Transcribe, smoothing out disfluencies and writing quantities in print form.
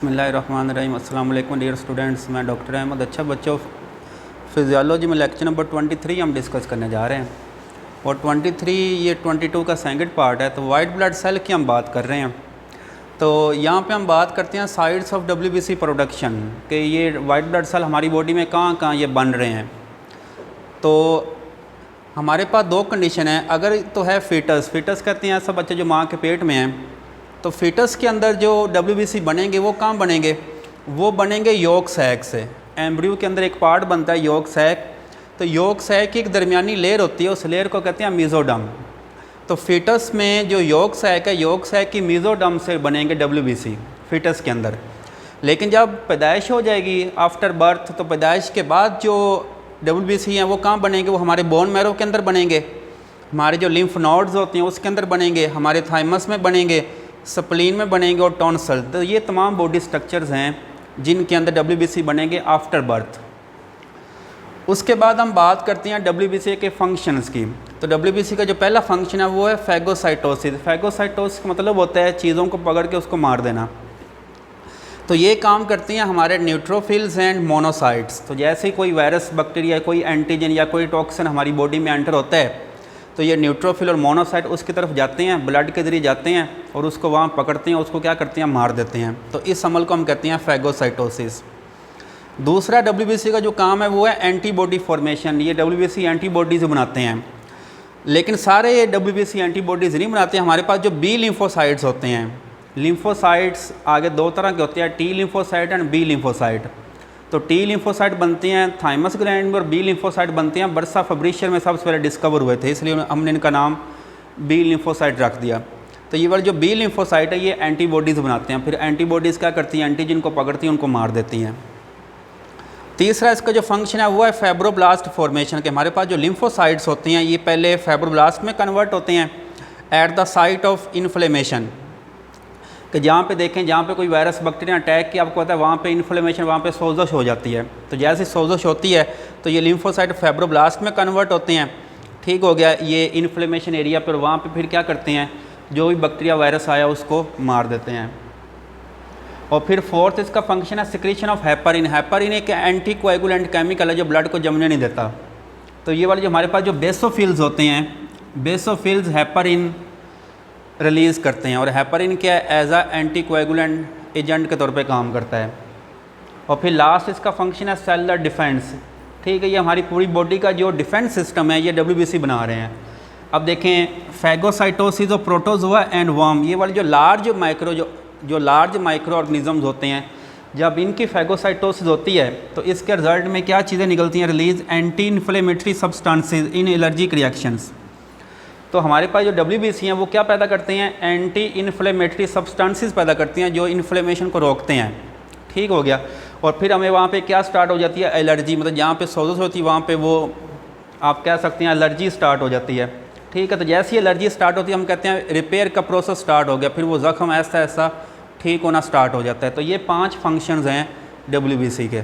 बिस्मिल्लाहिर्रहमानिर्रहीम। अस्सलाम वालेकुम डियर स्टूडेंट्स, मैं डॉक्टर अहमद। अच्छा बच्चों, फिजियोलॉजी में लेक्चर नंबर 23 हम डिस्कस करने जा रहे हैं और 23 ये 22 का सेकंड पार्ट है। तो वाइट ब्लड सेल की हम बात कर रहे हैं। तो यहाँ पे हम बात करते हैं साइड्स ऑफ डब्ल्यूबीसी प्रोडक्शन कि ये वाइट ब्लड सेल हमारी बॉडी में कहाँ कहाँ ये बन रहे हैं। तो हमारे पास दो कंडीशन है। अगर तो है फ़ीटस कहते हैं ऐसा बच्चे जो माँ के पेट में हैं, तो फ़ीटस के अंदर जो डब्ल्यूबीसी बनेंगे वो कहाँ बनेंगे, वो बनेंगे यॉक सैक से। एम्ब्रियो के अंदर एक पार्ट बनता है यॉक सैक। तो यॉक सैक की एक दरमियानी लेयर होती है, उस लेयर को कहते हैं मीज़ोडर्म। तो फ़ीटस में जो यॉक सैक है, यॉक सैक की मीज़ोडर्म से बनेंगे डब्ल्यूबीसी फ़ीटस के अंदर। लेकिन जब पैदाइश हो जाएगी आफ्टर बर्थ, तो पैदाइश के बाद जो डब्ल्यूबीसी हैं वो कहाँ बनेंगे, वो हमारे बोन मैरो के अंदर बनेंगे, हमारे जो लिम्फ नोड्स होते हैं उसके अंदर बनेंगे, हमारे थाइमस में बनेंगे, स्प्लीन में बनेंगे और टॉन्सल। तो ये तमाम बॉडी स्ट्रक्चर्स हैं जिनके अंदर डब्ल्यूबीसी बनेंगे आफ्टर बर्थ। उसके बाद हम बात करते हैं डब्ल्यूबीसी के फंक्शंस की। तो डब्ल्यूबीसी का जो पहला फंक्शन है वो है फैगोसाइटोसिस। फैगोसाइटोसिस का मतलब होता है चीज़ों को पकड़ के उसको मार देना। तो ये काम करती हैं हमारे न्यूट्रोफिल्स एंड मोनोसाइट्स। तो जैसे ही कोई वायरस, बैक्टीरिया, कोई एंटीजन या कोई टॉक्सिन हमारी बॉडी में एंटर होता है, तो ये न्यूट्रोफिल और मोनोसाइट उसकी तरफ जाते हैं, ब्लड के जरिए जाते हैं और उसको वहाँ पकड़ते हैं, उसको क्या करते हैं, मार देते हैं। तो इस अमल को हम कहते हैं फैगोसाइटोसिस। दूसरा डब्ल्यूबीसी का जो काम है वो है एंटीबॉडी फॉर्मेशन। ये डब्ल्यूबीसी एंटीबॉडीज़ बनाते हैं, लेकिन सारे ये डब्ल्यूबीसी एंटीबॉडीज़ नहीं बनाते हैं। हमारे पास जो बी लिम्फोसाइट्स होते हैं, लिम्फोसाइट्स आगे दो तरह के होते हैं, T lymphocyte and B lymphocyte. तो टी लिम्फोसाइट बनते हैं थाइमस ग्लैंड में और बी लिम्फोसाइट बनते हैं बर्सा फेब्रिशियर में, सबसे पहले डिस्कवर हुए थे, इसलिए हमने इनका नाम बी लिम्फोसाइट रख दिया। तो ये वाले जो बी लिम्फोसाइट है ये एंटीबॉडीज़ बनाते हैं। फिर एंटीबॉडीज़ क्या करती हैं, एंटीजन को पकड़ती हैं, उनको मार देती हैं। तीसरा इसका जो फंक्शन है वो है फाइब्रोब्लास्ट फॉर्मेशन के। हमारे पास जो लिम्फोसाइट्स होती हैं ये पहले फाइब्रोब्लास्ट में कन्वर्ट होते हैं at the site of inflammation, कि जहाँ पे देखें जहाँ पे कोई वायरस बैक्टीरिया अटैक किया, आपको पता है वहाँ पे इन्फ्लेमेशन, वहाँ पे सोजश हो जाती है। तो जैसे सोजश होती है तो ये लिम्फोसाइट फाइब्रोब्लास्ट में कन्वर्ट होते हैं, ठीक हो गया, ये इन्फ्लेमेशन एरिया पर। वहाँ पे फिर क्या करते हैं, जो भी बैक्टीरिया वायरस आया उसको मार देते हैं। और फिर फोर्थ इसका फंक्शन है सिक्रीशन ऑफ हेपारिन। हेपारिन एक एंटी कोएगुलेंट केमिकल है जो ब्लड को जमने नहीं देता। तो ये वाले जो हमारे पास जो बेसोफिल्स होते हैं, बेसोफिल्स हेपारिन रिलीज़ करते हैं और हेपारिन क्या है, एज आ एंटी कोएगुलेंट एजेंट के तौर पे काम करता है। और फिर लास्ट इसका फंक्शन है सेलुलर डिफेंस। ठीक है, ये हमारी पूरी बॉडी का जो डिफेंस सिस्टम है ये डब्ल्यूबीसी बना रहे हैं। अब देखें फैगोसाइटोसिस और प्रोटोजोआ एंड वर्म, ये वाले जो लार्ज माइक्रो ऑर्गेनिजम्स होते हैं, जब इनकी फैगोसाइटोसिस होती है तो इसके रिजल्ट में क्या चीज़ें निकलती हैं, release anti inflammatory substances in allergic reactions. तो हमारे पास जो डब्ल्यूबीसी हैं वो क्या पैदा करते हैं, एंटी इन्फ्लेमेटरी सब्सटेंसेस पैदा करती हैं जो इन्फ्लेमेशन को रोकते हैं। ठीक हो गया। और फिर हमें वहाँ पे क्या स्टार्ट हो जाती है, एलर्जी। मतलब जहाँ पे सोजस होती है वहाँ पे वो आप कह सकते हैं एलर्जी स्टार्ट हो जाती है। ठीक है, तो जैसी एलर्जी स्टार्ट होती है हम कहते हैं रिपेयर का प्रोसेस स्टार्ट हो गया, फिर वो ज़ख्म ऐसा ऐसा ठीक होना स्टार्ट हो जाता है। तो ये 5 फंक्शंस हैं डब्ल्यूबीसी के।